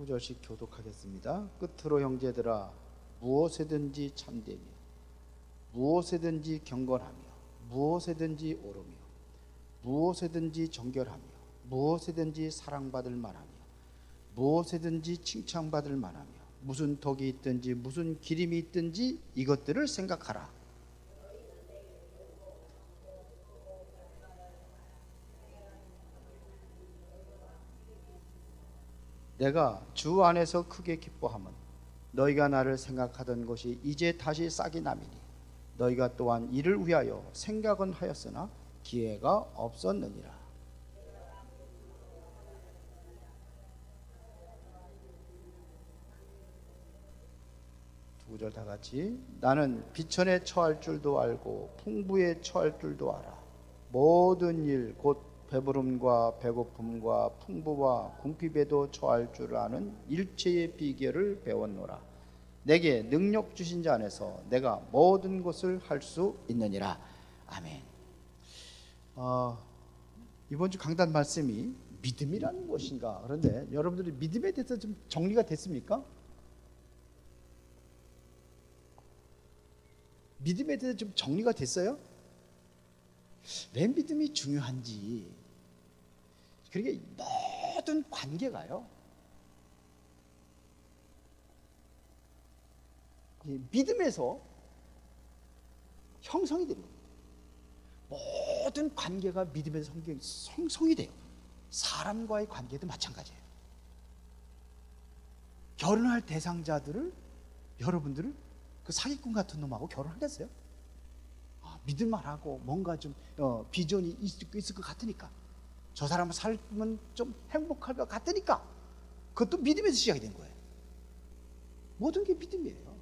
구절씩 교독하겠습니다. 끝으로 형제들아, 무엇에든지 참되며 무엇에든지 경건하며 무엇에든지 옳으며 무엇에든지 정결하며 무엇에든지 사랑받을 만하며 무엇에든지 칭찬받을 만하며 무슨 덕이 있든지 무슨 기림이 있든지 이것들을 생각하라. 내가 주 안에서 크게 기뻐함은 너희가 나를 생각하던 것이 이제 다시 싹이 남이니 너희가 또한 이를 위하여 생각은 하였으나 기회가 없었느니라. 두 구절 다 같이. 나는 비천에 처할 줄도 알고 풍부에 처할 줄도 알아. 모든 일 곧 배부름과 배고픔과 풍부와 궁핍에도 처할 줄 아는 일체의 비결을 배웠노라. 내게 능력 주신 자 안에서 내가 모든 것을 할 수 있느니라. 아멘. 이번 주 강단 말씀이 믿음이라는 것인가? 그런데 여러분들이 믿음에 대해서 좀 정리가 됐습니까? 믿음에 대해서 좀 정리가 됐어요? 왜 믿음이 중요한지. 그러니까 모든 관계가요, 믿음에서 형성이 되는 겁니다. 모든 관계가 믿음에서 형성이 돼요. 사람과의 관계도 마찬가지예요. 결혼할 대상자들을, 여러분들을 그 사기꾼 같은 놈하고 결혼하겠어요? 믿을만 하고 뭔가 좀 비전이 있을 것 같으니까, 저 사람을 살면 좀 행복할 것 같으니까, 그것도 믿음에서 시작이 된 거예요. 모든 게 믿음이에요.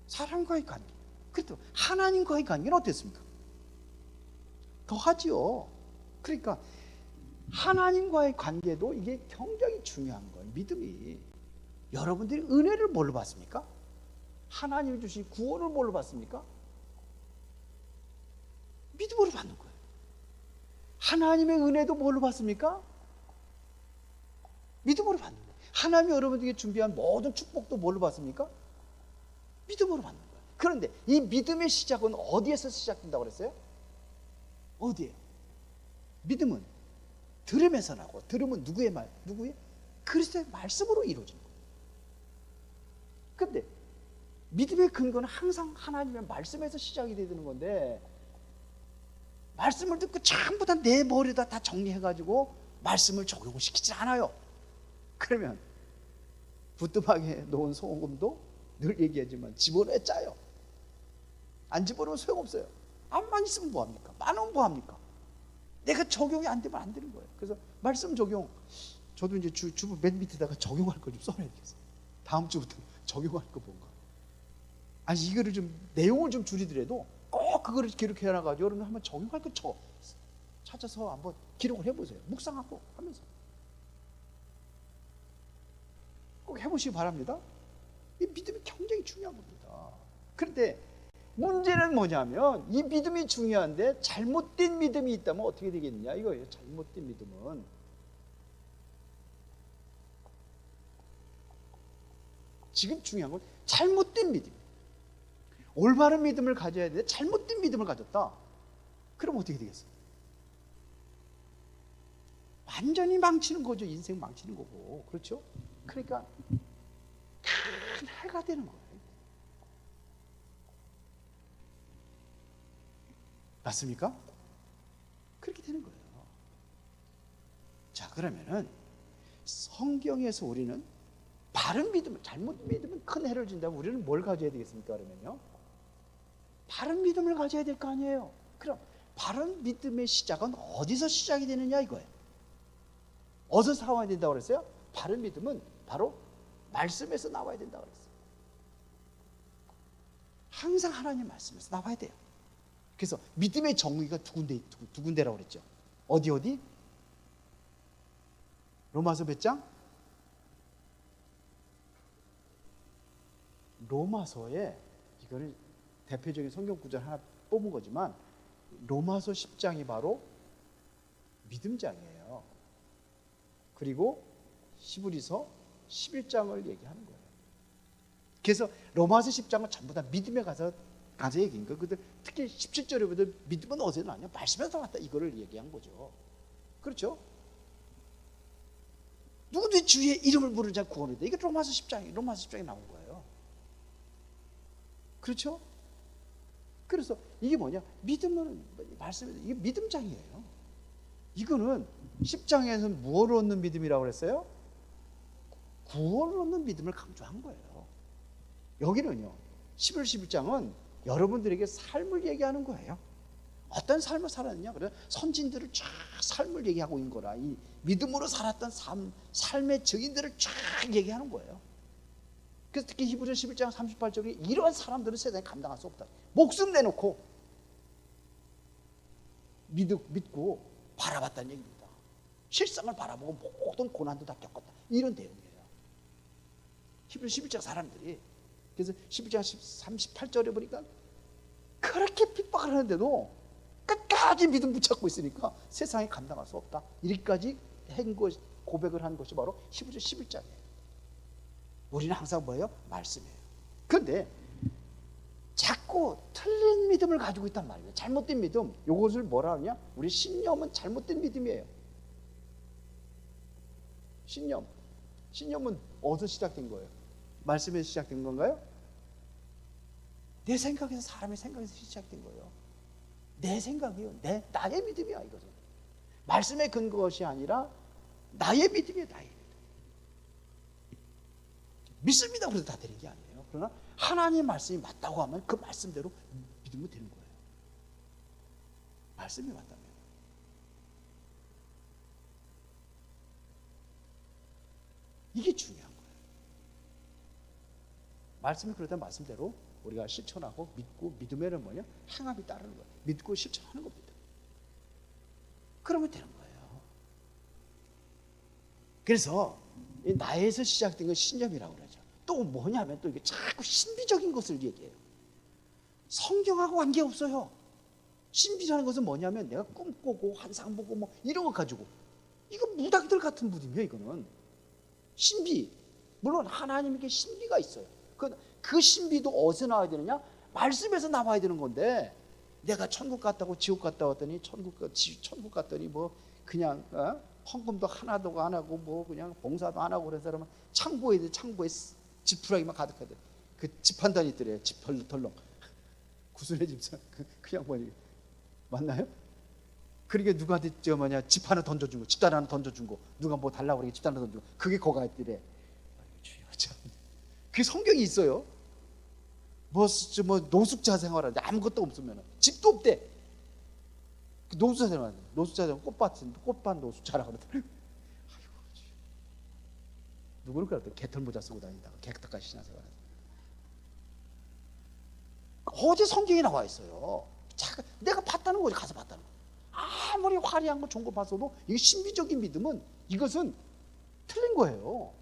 사람과의 관계, 그래도 하나님과의 관계는 어땠습니까? 더하지요. 그러니까 하나님과의 관계도 이게 굉장히 중요한 거예요. 믿음이. 여러분들이 은혜를 뭘로 받습니까? 하나님이 주신 구원을 뭘로 받습니까? 믿음으로 받는 거예요. 하나님의 은혜도 뭘로 받습니까? 믿음으로 받는 거예요. 하나님이 여러분들에게 준비한 모든 축복도 뭘로 받습니까? 믿음으로 받는 거예요. 그런데 이 믿음의 시작은 어디에서 시작된다고 그랬어요? 어디에요? 믿음은 들음에서 나고, 들음은 누구의 말? 누구의? 그리스도의 말씀으로 이루어지는 거예요. 그런데 믿음의 근거는 항상 하나님의 말씀에서 시작이 되는 건데, 말씀을 듣고 전부 다 내 머리에다 다 정리해가지고 말씀을 적용을 시키지 않아요. 그러면 부뚜막에 놓은 소금도 늘 얘기하지만 집어넣어야 짜요. 안 집어넣으면 소용없어요. 암만 있으면 뭐합니까? 많으면 뭐합니까? 내가 적용이 안 되면 안 되는 거예요. 그래서 말씀 적용, 저도 이제 주부 맨 밑에다가 적용할 걸 좀 써놔야 되겠어요. 다음 주부터 적용할 거 뭔가. 아니, 이거를 좀 내용을 좀 줄이더라도 꼭 그거를 기록해 놔가지고 여러분 한번 적용할 거 찾아서 한번 기록을 해보세요. 묵상하고 하면서 꼭 해보시기 바랍니다. 이 믿음이 굉장히 중요한 겁니다. 그런데 문제는 뭐냐면, 이 믿음이 중요한데 잘못된 믿음이 있다면 어떻게 되겠느냐 이거예요. 잘못된 믿음은, 지금 중요한 건 잘못된 믿음. 올바른 믿음을 가져야 되는데 잘못된 믿음을 가졌다. 그럼 어떻게 되겠어요? 완전히 망치는 거죠. 인생 망치는 거고. 그렇죠? 그러니까 큰 해가 되는 거예요. 맞습니까? 그렇게 되는 거예요. 자, 그러면은 성경에서 우리는 바른 믿음, 잘못 믿으면 큰 해를 준다면 우리는 뭘 가져야 되겠습니까? 그러면요, 바른 믿음을 가져야 될 거 아니에요. 그럼 바른 믿음의 시작은 어디서 시작이 되느냐 이거예요. 어디서 나와야 된다고 그랬어요? 바른 믿음은 바로 말씀에서 나와야 된다고 그랬어요. 항상 하나님 말씀에서 나와야 돼요. 그래서 믿음의 정의가 두 군데라고 그랬죠. 어디? 로마서 몇 장? 로마서에, 이거는 대표적인 성경 구절 하나 뽑은 거지만, 로마서 10장이 바로 믿음장이에요. 그리고 히브리서 11장을 얘기하는 거예요. 그래서 로마서 10장은 전부 다 믿음에 가서 얘기인 거예요. 특히 17절에 보면 믿음은 어디서 나냐? 말씀에서 왔다. 이거를 얘기한 거죠. 그렇죠? 누구든지 주의 이름을 부르는 자 구원이 돼. 이게 로마서 10장에 나온 거예요. 그렇죠? 그래서 이게 뭐냐? 믿음은 말씀에 이게 믿음장이에요. 이거는 10장에서 무엇을 얻는 믿음이라고 그랬어요? 구원을 얻는 믿음을 강조한 거예요. 여기는요, 11장은 여러분들에게 삶을 얘기하는 거예요. 어떤 삶을 살았느냐? 그래 선진들을 쫙 삶을 얘기하고 있는 거라. 이 믿음으로 살았던 삶의 증인들을 쫙 얘기하는 거예요. 그래서 특히 히브리서 11장 38절에 이러한 사람들은 세상에 감당할 수 없다. 목숨 내놓고 믿고 바라봤다는 얘기입니다. 실상을 바라보고 모든 고난도 다 겪었다. 이런 내용이에요. 히브리서 11장 사람들이. 그래서 11장 38절에 보니까 그렇게 핍박을 하는데도 끝까지 믿음 붙잡고 있으니까 세상에 감당할 수 없다. 이렇게까지 고백을 한 것이 바로 히브리서 11장이에요. 우리는 항상 뭐예요? 말씀이에요. 그런데 자꾸 틀린 믿음을 가지고 있단 말이에요. 잘못된 믿음. 이것을 뭐라 하냐? 우리 신념은 잘못된 믿음이에요. 신념은 어디서 시작된 거예요? 말씀에서 시작된 건가요? 내 생각에서, 사람의 생각에서 시작된 거예요. 내 생각이요. 나의 믿음이야, 이것은. 말씀에 근거 것이 아니라 나의 믿음이에요, 나의 믿음. 믿습니다. 그래서 다 되는 게 아니에요. 그러나 하나님의 말씀이 맞다고 하면 그 말씀대로 믿으면 되는 거예요. 말씀이 맞다면. 이게 중요한 거예요. 말씀이 그러다 말씀대로 우리가 실천하고 믿고, 믿음에는 뭐냐? 행함이 따르는 거예요. 믿고 실천하는 겁니다. 그러면 되는 거예요. 그래서 나에서 시작된 건 신념이라고 그러죠. 또 뭐냐면 또 이게 자꾸 신비적인 것을 얘기해요. 성경하고 관계없어요. 신비라는 것은 뭐냐면 내가 꿈꾸고 환상 보고 뭐 이런 거 가지고, 이거 무당들 같은 분이에요. 이거는 신비. 물론 하나님에게 신비가 있어요. 그 신비도 어디서 나와야 되느냐? 말씀에서 나와야 되는 건데, 내가 천국 갔다고 지옥 갔다 왔더니 천국 갔더니 뭐 그냥 헌금도 하나도 안 하고 뭐 그냥 봉사도 안 하고 그런 사람은 창고에 지푸라기만 가득하대. 그 집판단이 있더래요. 덜렁. 구순의 집사 그 양반이 맞나요? 그러니까 누구한테 집 하나 던져준 거, 집단 하나 던져준 거, 누가 뭐 달라고 그러니까 집단 하나 던져준 거, 그게 거가 있더래. 그게 성경이 있어요. 뭐 노숙자 생활하는데 아무것도 없으면 집도 없대. 노숙자 생활, 꽃밭 노숙자라고 그러더라고요. 누구를 그랬더니 개털 모자 쓰고 다닌다고, 개떡같이 신앙생활. 어디 성경에 나와 있어요. 내가 봤다는 거지. 가서 봤다는 거. 아무리 화려한 거 좋은 거 봤어도 이 신비적인 믿음은, 이것은 틀린 거예요.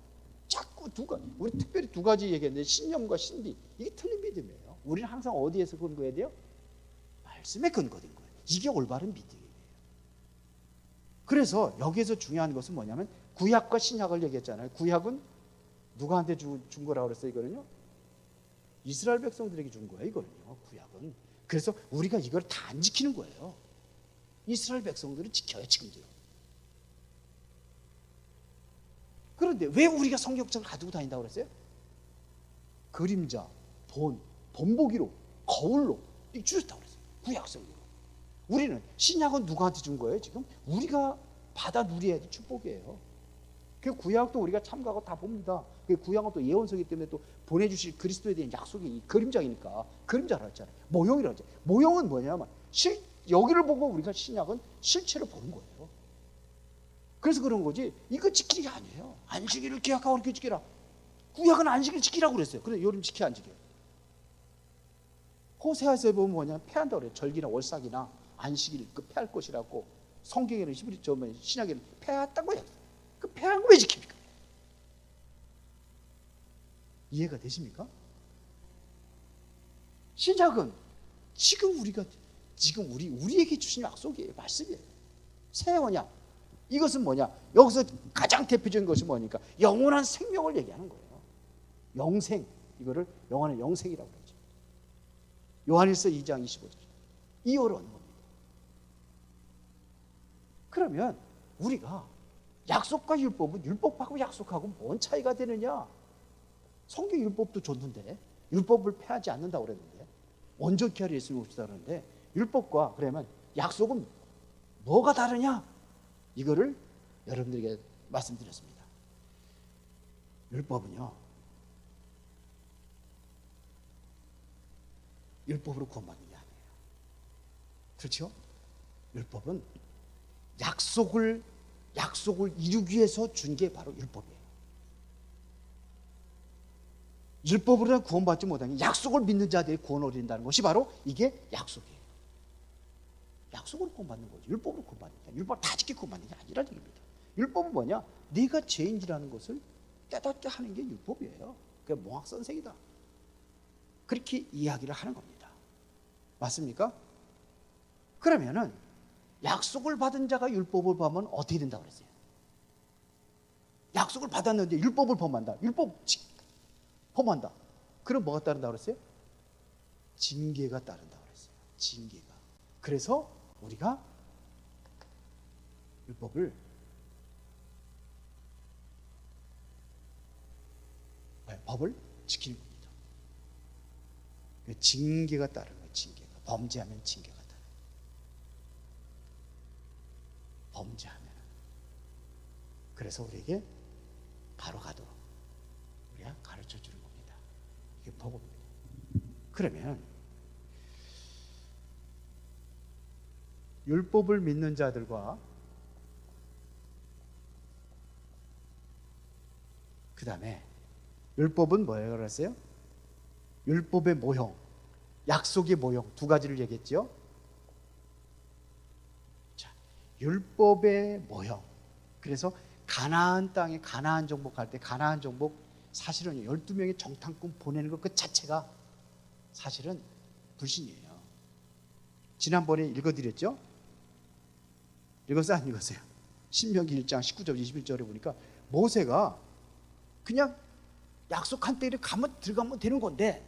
자꾸 우리 특별히 두 가지 얘기했는데, 신념과 신비, 이게 틀린 믿음이에요. 우리는 항상 어디에서 근거해야 돼요? 말씀에 근거된 거예요. 이게 올바른 믿음이에요. 그래서 여기에서 중요한 것은 뭐냐면, 구약과 신약을 얘기했잖아요. 구약은 누구한테 준 거라고 그랬어요? 이거는요, 이스라엘 백성들에게 준 거예요. 이거는요, 구약은. 그래서 우리가 이걸 다 안 지키는 거예요. 이스라엘 백성들은 지켜요, 지금도요. 그런데 왜 우리가 성경책을 가지고 다닌다고 그랬어요? 그림자, 본보기로, 거울로 주셨다고 그랬어요. 구약성경. 우리는 신약은 누구한테 준 거예요? 지금 우리가 받아 누려야 될 축복이에요. 그 구약도 우리가 참가하고 다 봅니다. 그 구약은 또 예언서이기 때문에 또 보내주실 그리스도에 대한 약속이 그림자이니까 그림자라 했잖아요. 모형이라고 했잖아요. 모형은 뭐냐면 여기를 보고 우리가 신약은 실체를 보는 거예요. 그래서 그런 거지, 이거 지키는 게 아니에요. 안식일을 기약하고 이렇게 지키라. 구약은 안식일 지키라고 그랬어요. 그런데 요즘 지켜 안 지켜요? 호세아서에 보면 뭐냐면 폐한다고 그래요. 절기나 월삭이나 안식일 그 폐할 것이라고. 성경에는 신약에는 폐했다고 해요. 그 폐한 거 왜 지킵니까? 이해가 되십니까? 신약은 지금 우리에게 주신 약속이에요. 말씀이에요. 새 언약. 이것은 뭐냐? 여기서 가장 대표적인 것이 뭐니까 영원한 생명을 얘기하는 거예요. 영생, 이거를 영원한 영생이라고 그러죠. 요한일서 2장 25절. 이어를 얻는 겁니다. 그러면 우리가 약속과 율법은 율법하고 약속하고 뭔 차이가 되느냐? 성경 율법도 줬는데 율법을 폐하지 않는다고 그랬는데 온전케 하려 예수님 오시다 그러는데 율법과 그러면 약속은 뭐가 다르냐? 이거를 여러분들에게 말씀드렸습니다. 율법은요, 율법으로 구원받는 게 아니에요. 그렇죠? 율법은 약속을 이루기 위해서 준 게 바로 율법이에요. 율법으로 구원받지 못한 게 약속을 믿는 자들이 구원을 얻는다는 것이 바로 이게 약속이에요. 약속으로 구원받는 거죠. 율법으로 구원받는 게 아니라 율법을 다 지키고 구원받는 게 아니라는 얘기입니다. 율법은 뭐냐? 네가 죄인이라는 것을 깨닫게 하는 게 율법이에요. 그게 몽학선생이다. 그렇게 이야기를 하는 겁니다. 맞습니까? 그러면은 약속을 받은 자가 율법을 범하면 어떻게 된다고 그랬어요? 약속을 받았는데 율법을 범한다. 율법 범한다. 그럼 뭐가 따른다고 그랬어요? 징계가 따른다고 그랬어요. 징계가. 그래서 우리가 율법을 법을 지키는 겁니다. 징계가 따르는 거예요. 징계가. 범죄하면 징계가 따르는 거예요. 범죄하면. 그래서 우리에게 바로 가도록 우리가 가르쳐 주는 겁니다. 이게 복음입니다. 그러면 율법을 믿는 자들과 그 다음에 율법은 뭐예요? 그랬어요? 율법의 모형, 약속의 모형 두 가지를 얘기했죠. 자, 율법의 모형. 그래서 가나안 땅에 가나안 정복할 때 가나안 정복 사실은 12명의 정탐꾼 보내는 것 그 자체가 사실은 불신이에요. 지난번에 읽어드렸죠? 읽었어요? 안 읽었어요? 신명기 1장 19절 21절에 보니까 모세가 그냥 약속한 때에 들어가면 되는 건데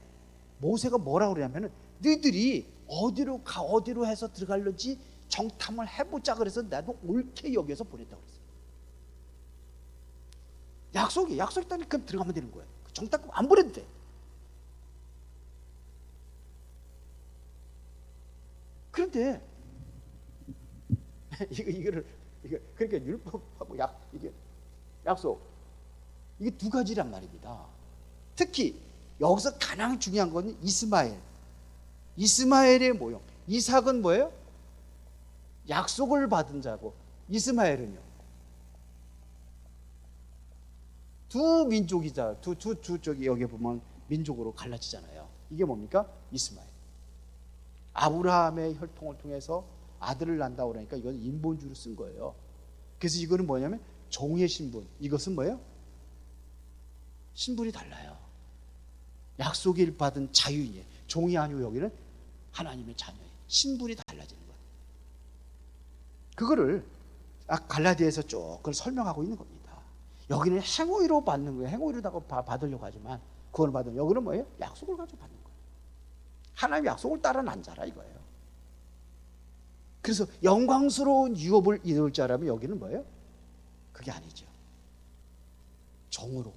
모세가 뭐라고 그러냐면은 너희들이 어디로 해서 들어갈는지 정탐을 해보자 그래서 나도 옳게 여겨서 보냈다고 그랬어요. 약속이 있다니 그럼 들어가면 되는 거예요. 정탐꾼 안 보내도 돼. 그런데 그러니까 율법하고 이게 약속 이게 두 가지란 말입니다. 특히 여기서 가장 중요한 건 이스마엘의 모형. 이삭은 뭐예요? 약속을 받은 자고 이스마엘은요 두 민족이자 두 쪽이 여기 보면 민족으로 갈라지잖아요. 이게 뭡니까? 이스마엘. 아브라함의 혈통을 통해서 아들을 낳는다고 그러니까 이건 인본주의로 쓴 거예요. 그래서 이거는 뭐냐면 종의 신분. 이것은 뭐예요? 신분이 달라요. 약속을 받은 자유인이에요. 종이 아니고 여기는 하나님의 자녀예요. 신분이 달라지는 거예요. 그거를 갈라디아에서 쭉 그걸 설명하고 있는 겁니다. 여기는 행위로 받는 거예요. 행위로 받으려고 하지만 구원을 받으면 여기는 뭐예요? 약속을 가지고 받는 거예요. 하나님의 약속을 따라 난 자라 이거예요. 그래서 영광스러운 유업을 이룰 자라면 여기는 뭐예요? 그게 아니죠. 종으로.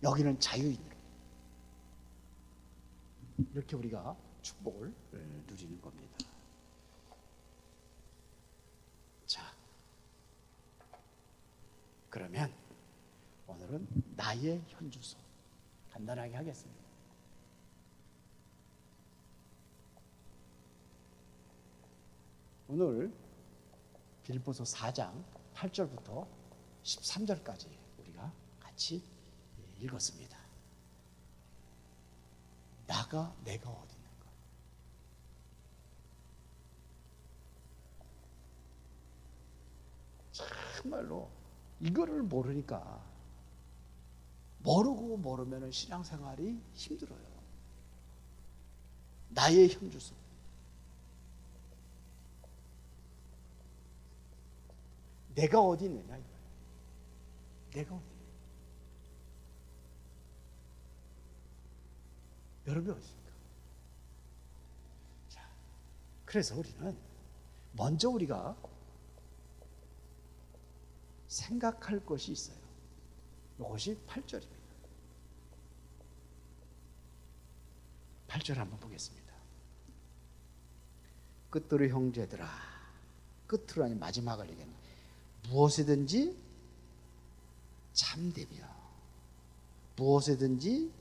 여기는 자유인으로. 이렇게 우리가 축복을 누리는 겁니다. 자, 그러면 오늘은 나의 현주소 간단하게 하겠습니다. 오늘 빌립보서 4장 8절부터 13절까지 우리가 같이 읽었습니다. 내가 어디 있는가? 정말로 이거를 모르면 신앙생활이 힘들어요. 나의 현주소. 내가 어디 있느냐 이거예요. 내가 어디 있느냐. 여러분이 어디 있습니까? 자, 그래서 우리는 먼저 우리가 생각할 것이 있어요. 이것이 8절입니다. 8절 한번 보겠습니다. 끝으로 형제들아, 끝으로 아니 마지막을 얘기하는 무엇이든지 참되며 무엇이든지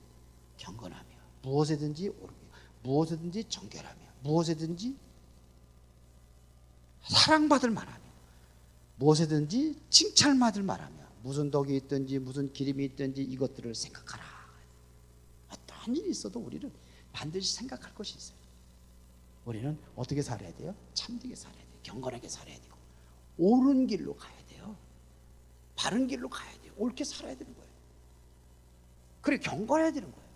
경건하며 무엇이든지 옳으며 무엇이든지 정결하며 무엇이든지 사랑받을 만하며 무엇이든지 칭찬받을 만하며 무슨 덕이 있든지 무슨 기림이 있든지 이것들을 생각하라. 어떤 일이 있어도 우리는 반드시 생각할 것이 있어요. 우리는 어떻게 살아야 돼요? 참되게 살아야 돼요. 경건하게 살아야 되고 옳은 길로 가야 돼요. 바른 길로 가야 돼요. 옳게 살아야 되는 거예요. 그리고 경건해야 되는 거예요.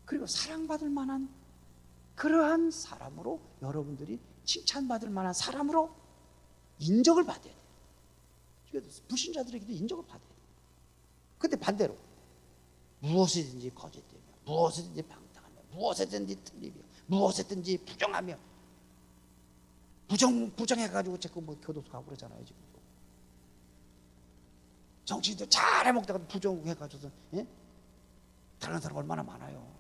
그리고 사랑받을 만한 그러한 사람으로, 여러분들이 칭찬받을 만한 사람으로 인정을 받아야 돼요. 불신자들에게도 인정을 받아야 돼요. 근데 반대로 무엇이든지 거짓되며 무엇이든지 방탕하며 무엇이든지 틀리며 무엇이든지 부정하며 부정해가지고 자꾸 뭐 교도소 가고 그러잖아요. 지금 정치인들 잘해 먹다가 부정해가지고 다른 사람 얼마나 많아요.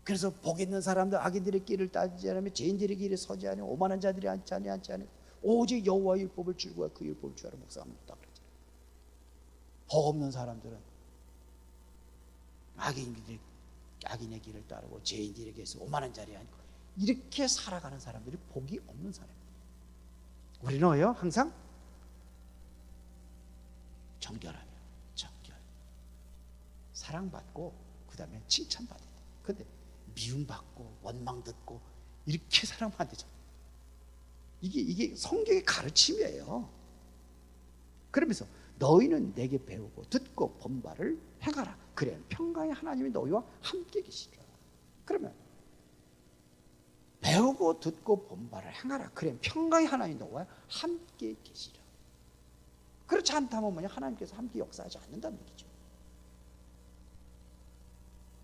그래서 복 있는 사람들 악인들의 길을 따지지 않으며 죄인들의 길에 서지 않으며 오만한 자들이 앉지 않으며 오직 여호와의 율법을 즐거워 그 율법을 주하러 묵상합니다 그랬잖아요. 복 없는 사람들은 악인의 길을 따르고 죄인들에게서 오만한 자리에 앉고 이렇게 살아가는 사람들이 복이 없는 사람입니다. 우리는요 항상 정결하며 정결, 사랑받고 그 다음에 칭찬받아야 돼요. 근데 미움받고 원망 듣고 이렇게 살아가면 안 되잖아요. 이게 성경의 가르침이에요. 그러면서 너희는 내게 배우고 듣고 본 바를 행하라. 그래 평강의 하나님이 너희와 함께 계시리라. 그러면 배우고 듣고 본 바를 행하라. 그래 평강의 하나님이 너희와 함께 계시리라. 그렇지 않다면 뭐냐, 하나님께서 함께 역사하지 않는다는 얘기죠.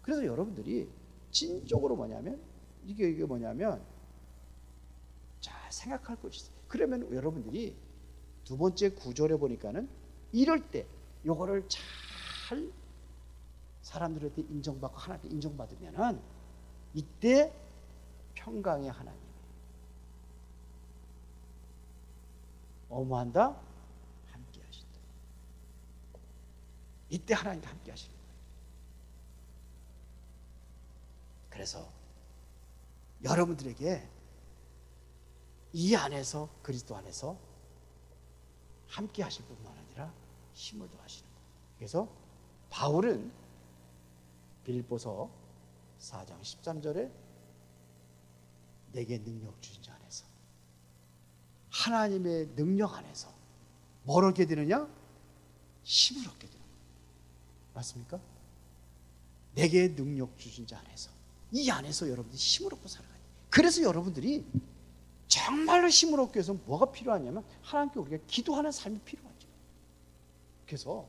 그래서 여러분들이 진적으로 뭐냐면 이게 뭐냐면 자 생각할 것이 있어요. 그러면 여러분들이 두 번째 구절에 보니까는 이럴 때 요거를 잘 사람들한테 인정받고 하나님께 인정받으면은 이때 평강의 하나님 어머한다 함께 하신다. 이때 하나님과 함께 하시는 거예요. 그래서 여러분들에게 이 안에서 그리스도 안에서 함께 하실 뿐만 아니라 힘을 더하시는 거예요. 그래서 바울은 빌립보서 4장 13절에 내게 능력 주신 자 안에서 하나님의 능력 안에서 뭘 얻게 되느냐? 힘을 얻게 되는 거예요. 맞습니까? 내게 능력 주신 자 안에서 이 안에서 여러분들이 힘을 얻고 살아가요. 그래서 여러분들이 정말로 힘을 얻기 위해서 뭐가 필요하냐면 하나님께 우리가 기도하는 삶이 필요하죠. 그래서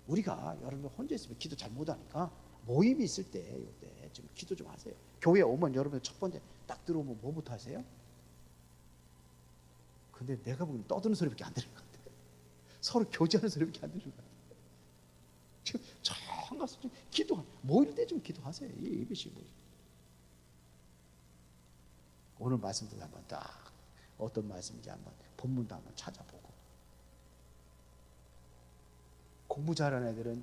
우리가 여러분 혼자 있으면 기도 잘 못하니까 모임이 있을 때 이때 좀 기도 좀 하세요. 교회 오면 여러분 첫 번째 딱 들어오면 뭐부터 하세요? 근데 내가 보기엔 떠드는 소리밖에 안 들리는 것 같아. 서로 교제하는 소리밖에 안 들리는 것 같아. 지금 정 가서 좀 기도하 모일 때 좀 기도하세요. 예배시 모임. 오늘 말씀도 한번 딱 어떤 말씀인지 한번 본문도 한번 찾아보고. 공부 잘하는 애들은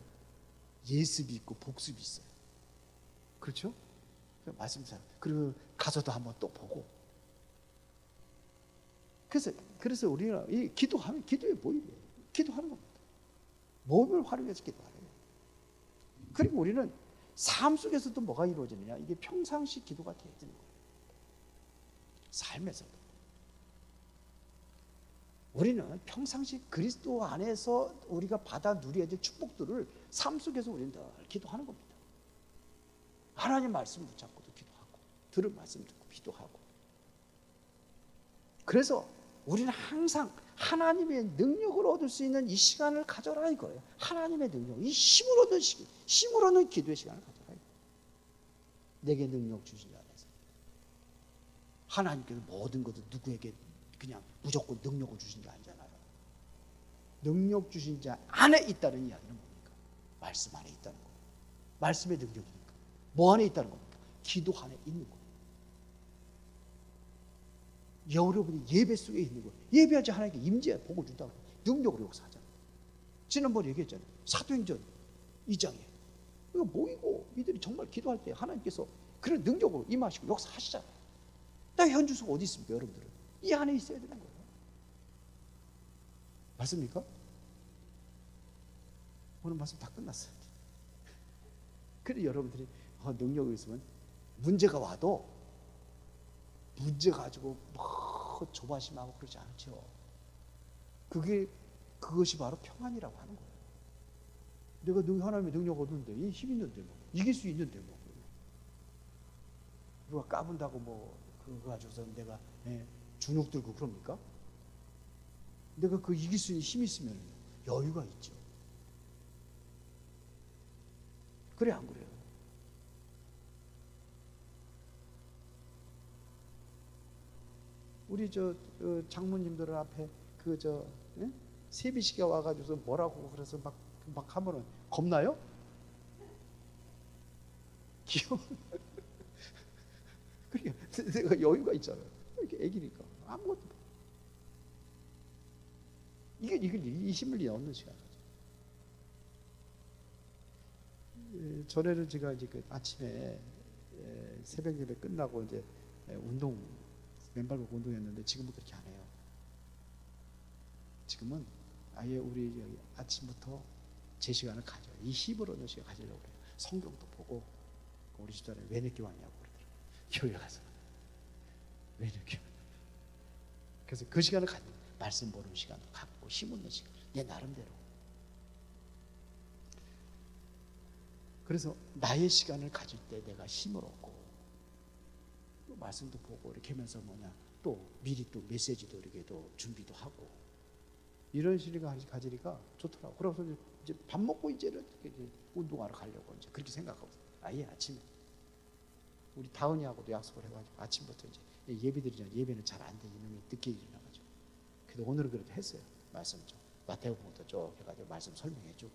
예습이 있고 복습이 있어요. 그렇죠? 말씀 잘. 그리고 가서도 한번 또 보고. 그래서 우리가 이 기도하면 기도의 모임이에요. 기도하는 겁니다. 몸을 활용해서 기도하는 거예요. 그리고 우리는 삶 속에서도 뭐가 이루어지느냐? 이게 평상시 기도가 되어야 되는 거예요. 삶에서도. 우리는 평상시 그리스도 안에서 우리가 받아 누려야 될 축복들을 삶 속에서 우리는 늘 기도하는 겁니다. 하나님 말씀 붙잡고도 기도하고, 들은 말씀 듣고 기도하고. 그래서 우리는 항상 하나님의 능력을 얻을 수 있는 이 시간을 가져라 이거예요. 하나님의 능력, 이 힘을 얻는 시기, 힘을 얻는 기도의 시간을 가져라 이거예요. 내게 능력 주신 자 안에서. 하나님께서 모든 것을 누구에게 그냥 무조건 능력을 주신 자 아니잖아요. 능력 주신 자 안에 있다는 이야기는 뭡니까? 말씀 안에 있다는 거예요. 말씀의 능력이니까. 뭐 안에 있다는 겁니까? 기도 안에 있는 거예요. 여러분이 예배 속에 있는 거예요. 예배하지 하나님께 임재 복을 준다고 능력으로 역사하잖아요. 지난번에 얘기했잖아요. 사도행전 2장에 이거 모이고 이들이 정말 기도할 때 하나님께서 그런 능력으로 임하시고 역사하시잖아요. 나 현주소가 어디 있습니까? 여러분들은 이 안에 있어야 되는 거예요. 맞습니까? 오늘 말씀 다 끝났어요. 그래 여러분들이 능력이 있으면 문제가 와도 문제 가지고 뭐 조바심하고 그러지 않죠. 그것이 바로 평안이라고 하는 거예요. 내가 하나님의 능력 얻는데 이 힘 있는데 뭐 이길 수 있는데 뭐 누가 까분다고 뭐 그거 가지고서 내가 주눅 들고 그럽니까? 내가 그 이길 수 있는 힘이 있으면 여유가 있죠. 그래 안 그래요? 우리 장모님들 앞에 세비씨가 와가지고서 뭐라고 그래서 막 하면은 겁나요? 귀여워. 그러니까 내가 여유가 있잖아요. 이렇게 애기니까 아무것도. 이 힘을 얻는 시간이죠. 전에는 제가 이제 그 아침에 새벽 예배 끝나고 이제 운동 맨발 걷고 운동했는데 지금은 그렇게 안 해요. 지금은 아예 우리 아침부터 제 시간을 가져요. 이 힘을 얻는 시간 가지려고 그래요. 성경도 보고 우리 집사람이 왜 늦게 왔냐고 그러더라고요. 교회 가서 왜 늦게 왔냐고. 그래서 그 시간을 가지고 말씀 보는 시간도 갖고 힘 얻는 시간 내 나름대로. 그래서 나의 시간을 가질 때 내가 힘을 얻고 말씀도 보고 이렇게 하면서 또 미리 또 메시지도 이렇게 또 준비도 하고 이런 시간을 가지니까 좋더라고. 그래서 이제 밥 먹고 이제는 운동하러 가려고 이제 그렇게 생각하고 아예 아침에 우리 다은이하고도 약속을 해가지고 아침부터 이제 예배드리잖아요. 예배는 잘 안 돼. 이놈이 늦게 일어나가지고. 그래도 오늘은 그래도 했어요. 말씀 좀 마태복음부터 쭉 해가지고 말씀 설명해주고.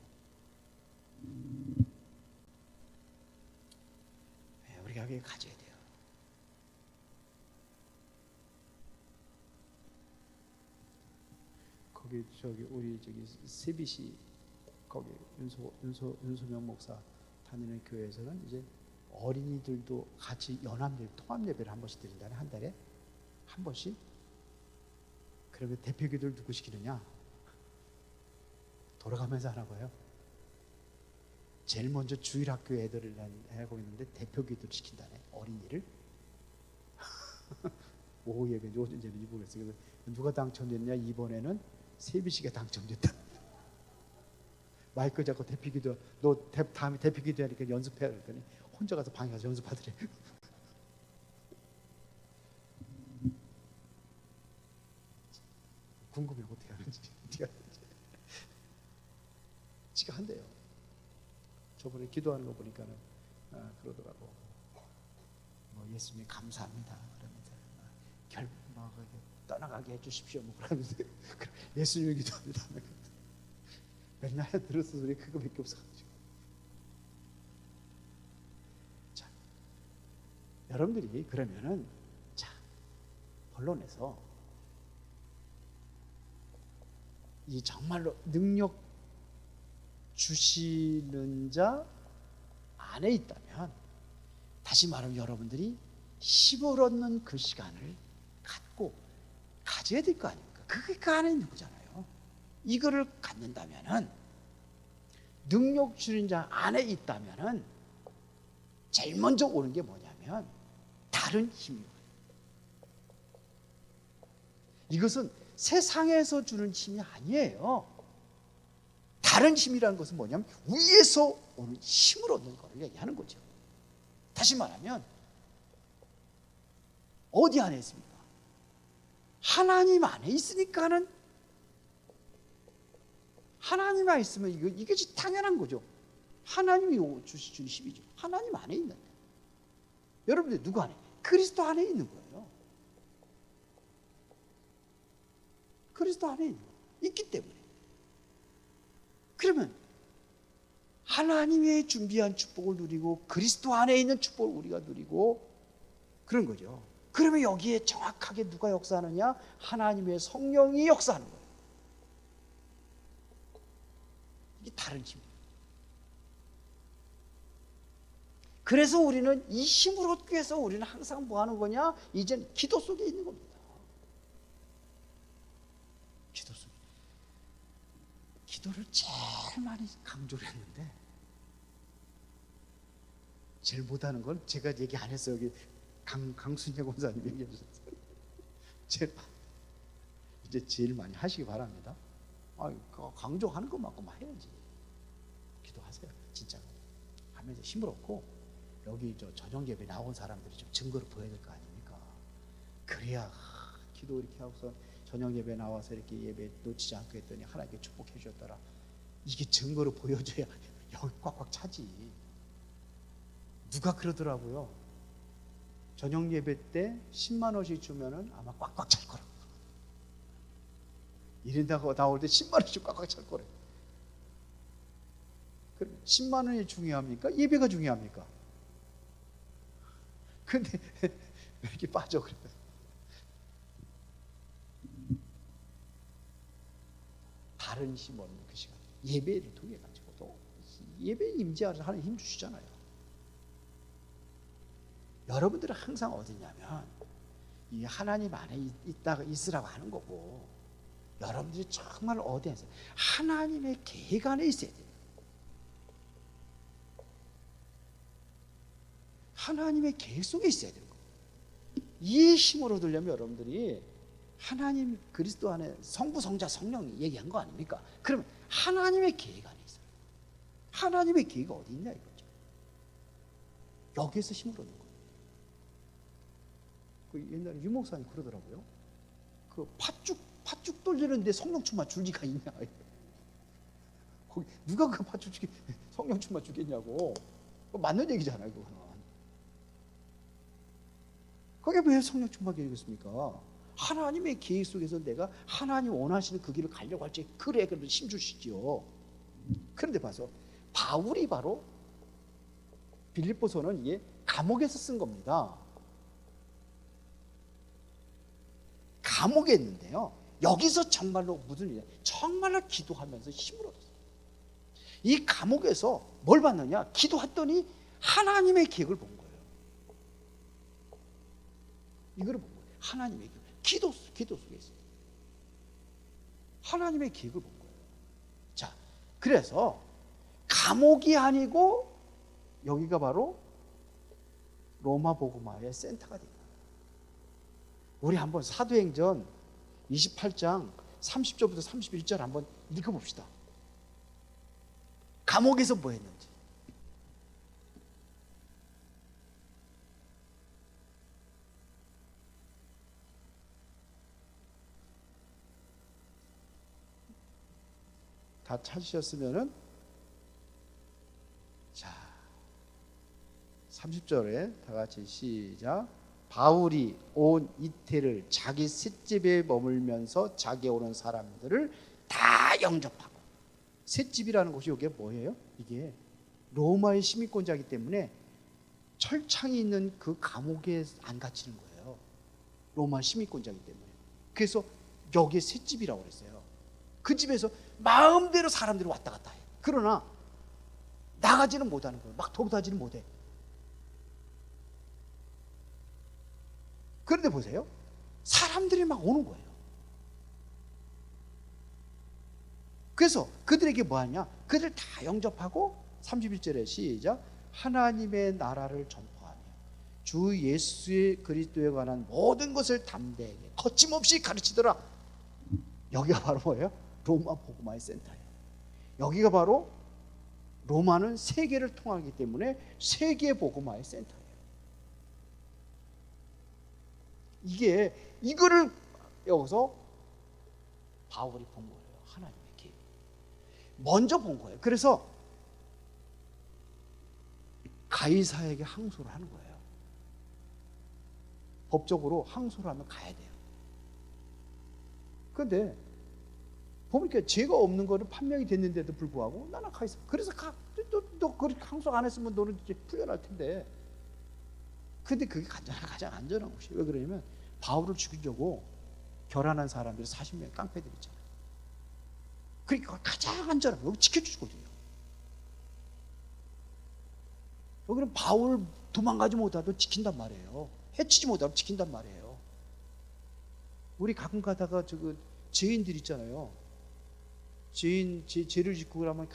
우리가 그게 가져야 돼요. 거기 우리 세비시 거기 윤소명 목사 다니는 교회에서는 이제 어린이들도 같이 통합 예배를 한 번씩 드린다네. 한 달에 한 번씩. 그러면 대표기도를 누구 시키느냐? 돌아가면서 하나 봐요. 제일 먼저 주일학교 애들을 하고 있는데 대표기도를 시킨다네. 어린이를. 오후 예배 언제는지 모르겠어요. 그래서 누가 당첨됐냐? 이번에는 세비씨가 당첨됐다. 마이크 잡고 대표기도 너 다음에 대표기도 하니까 연습해 그랬더니 혼자 가서 방에 가서 연습하더래. 궁금해 어떻게 하는지. 지가 한대요. 저번에 기도하는 거 보니까는 그러더라고. 예수님 감사합니다. 그러면서 떠나가게 해주십시오. 그러면서 예수님을 기도합니다. 맨날 들었어 소리 그거밖에 없어가지고. 자, 여러분들이 그러면은 본론에서 이 정말로 능력 주시는 자 안에 있다면, 다시 말하면 여러분들이 힘을 얻는 그 시간을 가져야 될 거 아닙니까? 그게 그 안에 있는 거잖아요. 이거를 갖는다면은, 능력 주는 자 안에 있다면은 제일 먼저 오는 게 뭐냐면 다른 힘이에요. 이것은 세상에서 주는 힘이 아니에요. 다른 힘이라는 것은 뭐냐면 위에서 오는 힘을 얻는 것을 얘기하는 거죠. 다시 말하면 어디 안에 있습니까? 하나님 안에 있으니까는, 하나님 안에 있으면 이게 당연한 거죠. 하나님이 주신 힘이죠. 하나님 안에 있는데. 여러분들 누구 안에? 그리스도 안에 있는 거예요. 그리스도 안에 있는 거예요. 있기 때문에. 그러면 하나님의 준비한 축복을 누리고 그리스도 안에 있는 축복을 우리가 누리고 그런 거죠. 그러면 여기에 정확하게 누가 역사하느냐? 하나님의 성령이 역사하는 거예요. 이게 다른 힘이에요. 그래서 우리는 이 힘을 얻기 위해서 우리는 항상 뭐 하는 거냐? 이젠 기도 속에 있는 겁니다. 기도 속에. 기도를 제일 많이 강조를 했는데 제일 못하는 건 제가 얘기 안 했어요. 여기 강순재 권사님 얘기해 주셨어요. 이제 제일 많이 하시기 바랍니다. 강조하는 것만큼만 해야지. 기도하세요. 진짜 하면서 힘을 얻고 여기 저녁 예배 나온 사람들이 좀 증거를 보여야 될 거 아닙니까? 그래야 기도 이렇게 하고서 저녁 예배 나와서 이렇게 예배 놓치지 않고 했더니 하나님께 축복해 주셨더라. 이게 증거로 보여줘야 여기 꽉꽉 차지. 누가 그러더라고요. 저녁 예배 때 10만 원씩 주면은 아마 꽉꽉 찰 거라고. 이런다고 나올 때 10만 원씩 꽉꽉 찰 거래. 그럼 10만 원이 중요합니까? 예배가 중요합니까? 근데 왜 이렇게 빠져 그래요? 다른 힘 없는 그 시간, 예배를 통해 가지고도 예배 임재하는 하나님 힘 주시잖아요. 여러분들은 항상 어디냐면 이 하나님 안에 있다가 있으라고 하는 거고, 여러분들이 정말 어디에서 하나님의 계획 안에 있어야 돼요. 하나님의 계획 속에 있어야 되는 거예요. 이 힘으로 들려면 여러분들이 하나님 그리스도 안에 성부 성자 성령이 얘기한 거 아닙니까? 그러면 하나님의 계획 안에 있어요. 하나님의 계획이 어디 있냐 이거죠. 여기에서 힘을 얻는 거예요. 그 옛날에 유목사님 그러더라고요. 그 팥죽 돌리는데 성령 충만 줄 리가 있냐. 거기 누가 그 팥죽 성령 충만 주겠냐고. 맞는 얘기잖아요, 그거는. 그게 왜 성령 충만이 되겠습니까? 하나님의 계획 속에서 내가 하나님 원하시는 그 길을 가려고 할 때 그래 힘 주시지요. 그런데 봐서 바울이 바로 빌립보서는 이게 감옥에서 쓴 겁니다. 감옥에 있는데요. 여기서 정말로 무슨 일이냐? 정말로 기도하면서 힘을 얻었어요. 이 감옥에서 뭘 봤느냐? 기도했더니 하나님의 계획을 본 거예요. 이거를 본 거예요. 하나님의 계획. 기도 속에 있어요. 하나님의 계획을 본 거예요. 자, 그래서 감옥이 아니고 여기가 바로 로마 복음화의 센터가 됩니다. 우리 한번 사도행전 28장 30절부터 31절 한번 읽어봅시다. 감옥에서 뭐 했는지. 다 찾으셨으면은 자 30절에 다 같이 시작. 바울이 온 이태를 자기 셋집에 머물면서 자기에 오는 사람들을 다 영접하고. 셋집이라는 곳이 이게 뭐예요? 이게 로마의 시민권자이기 때문에 철창이 있는 그 감옥에 안 갇히는 거예요. 로마 시민권자이기 때문에. 그래서 여기에 셋집이라고 그랬어요. 그 집에서 마음대로 사람들이 왔다 갔다 해요. 그러나 나가지는 못하는 거예요. 막 돌아다니지는 못해. 그런데 보세요. 사람들이 막 오는 거예요. 그래서 그들에게 뭐 하냐? 그들 다 영접하고 31절에 시작. 하나님의 나라를 전파하며 주 예수의 그리스도에 관한 모든 것을 담대하게 거침없이 가르치더라. 여기가 바로 뭐예요? 로마 복음화의 센터예요. 여기가 바로 로마는 세계를 통하기 때문에 세계 복음화의 센터예요. 이거를 여기서 바울이 본 거예요. 하나님의 계획. 먼저 본 거예요. 그래서 가이사에게 항소를 하는 거예요. 법적으로 항소를 하면 가야 돼요. 그런데 보니까 죄가 없는 거는 판명이 됐는데도 불구하고 나는 가이사. 그래서 너 그렇게 항소 안 했으면 너는 이제 풀려날 텐데. 근데 그게 가장 안전한 곳이에요. 왜 그러냐면 바울을 죽이려고 결혼한 사람들이 40명 깡패들 있잖아요. 그러니까 가장 안전한 거 여기 지켜주거든요. 여기는 바울 도망가지 못하도 지킨단 말이에요. 해치지 못하도 지킨단 말이에요. 우리 가끔 가다가 죄인들 있잖아요. 죄를 짓고 그러면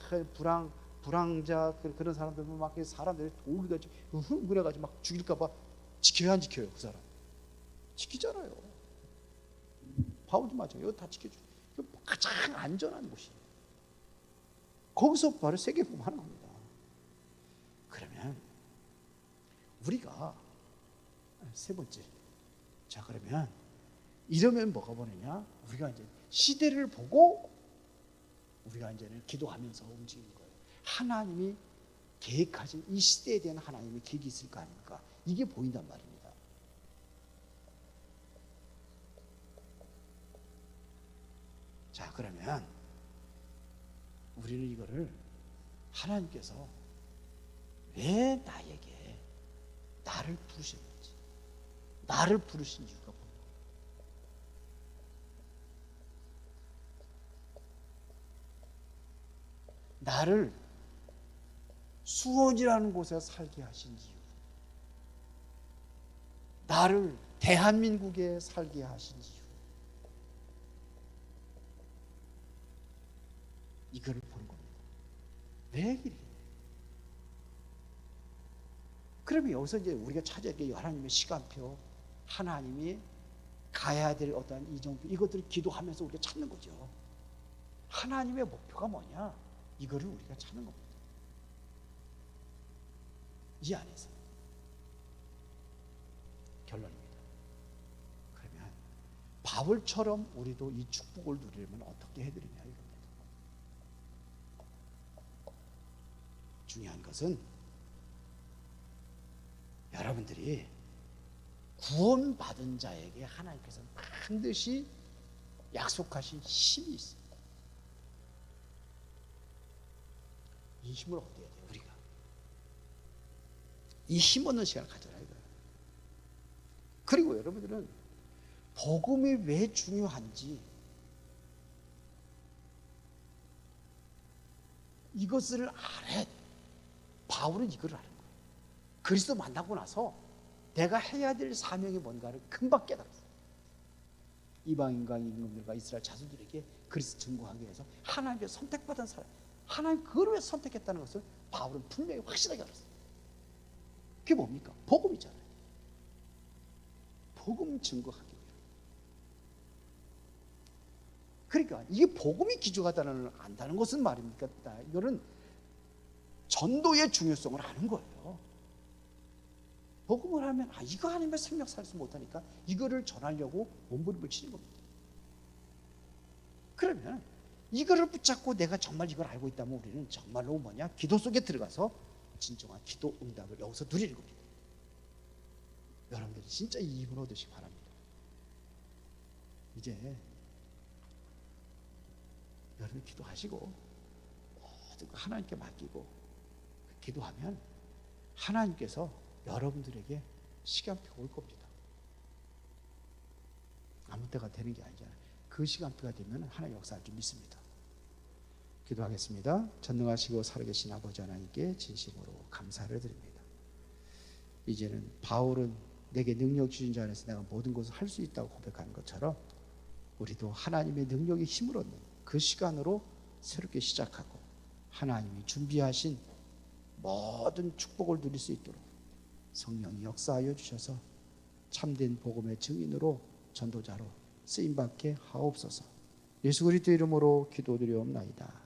불황자 그런 사람들 막 사람들이 오기가지고 흥분해가지고 막 죽일까봐 지켜야 안 지켜요? 그 사람 지키잖아요. 바울도 마찬가지예요. 이거 다 지켜줘. 가장 안전한 곳이에요. 거기서 바로 세계복음 하는 겁니다. 그러면 우리가 세 번째, 자 그러면 이러면 뭐가 보느냐? 우리가 이제 시대를 보고 우리가 이제는 기도하면서 움직이는 거예요. 하나님이 계획하신 이 시대에 대한 하나님의 계획이 있을 거 아닙니까? 이게 보인단 말입니다. 자 그러면 우리는 이거를 하나님께서 왜 나를 부르셨는지, 나를 부르신 이유가 뭐예요? 나를 수원이라는 곳에 살게 하신 이유, 나를 대한민국에 살게 하신 이유, 이거를 보는 겁니다. 왜 이렇게? 그러면 여기서 이제 우리가 찾아야 될 하나님의 시간표, 하나님이 가야 될 어떤 이정표, 이것들을 기도하면서 우리가 찾는 거죠. 하나님의 목표가 뭐냐? 이거를 우리가 찾는 겁니다. 이 안에서 결론입니다. 그러면 바울처럼 우리도 이 축복을 누리려면 어떻게 해드리냐 이겁니다. 중요한 것은 여러분들이 구원받은 자에게 하나님께서 반드시 약속하신 힘이 있습니다. 이 힘을 얻어야 돼요. 우리가 이 힘 얻는 시간을 가져라 이거예요. 그리고 여러분들은 복음이 왜 중요한지 이것을 알아야 돼요. 바울은 이걸 아는 거예요. 그리스도 만나고 나서 내가 해야 될 사명이 뭔가를 금방 깨달았어요. 이방인과 임금들과 이스라엘 자손들에게 그리스도 증거하기 위해서 하나님께 선택받은 사람, 하나님 그걸 왜 선택했다는 것을 바울은 분명히 확실하게 알았어요. 그게 뭡니까? 복음이잖아요. 복음 증거하기 위해. 그러니까 이게 복음이 기초하다는 안다는 것은 말입니까? 이거는 전도의 중요성을 아는 거예요. 복음을 하면 이거 아니면 생명 살수 못하니까 이거를 전하려고 몸부림을 치는 겁니다. 그러면 이거를 붙잡고 내가 정말 이걸 알고 있다면 우리는 정말로 뭐냐? 기도 속에 들어가서 진정한 기도 응답을 여기서 누리는 겁니다. 여러분들이 진짜 이 힘을 얻으시기 바랍니다. 이제 여러분 기도하시고 모든 거 하나님께 맡기고 기도하면 하나님께서 여러분들에게 시간표가 올 겁니다. 아무 때가 되는 게 아니잖아요. 그 시간표가 되면 하나님 역사할 줄 믿습니다. 기도하겠습니다. 전능하시고 살아계신 아버지 하나님께 진심으로 감사를 드립니다. 이제는 바울은 내게 능력 주신 자 안에서 내가 모든 것을 할 수 있다고 고백하는 것처럼 우리도 하나님의 능력의 힘을 얻는 그 시간으로 새롭게 시작하고 하나님이 준비하신 모든 축복을 누릴 수 있도록 성령이 역사하여 주셔서 참된 복음의 증인으로 전도자로 쓰임받게 하옵소서. 예수 그리스도 이름으로 기도드리옵나이다.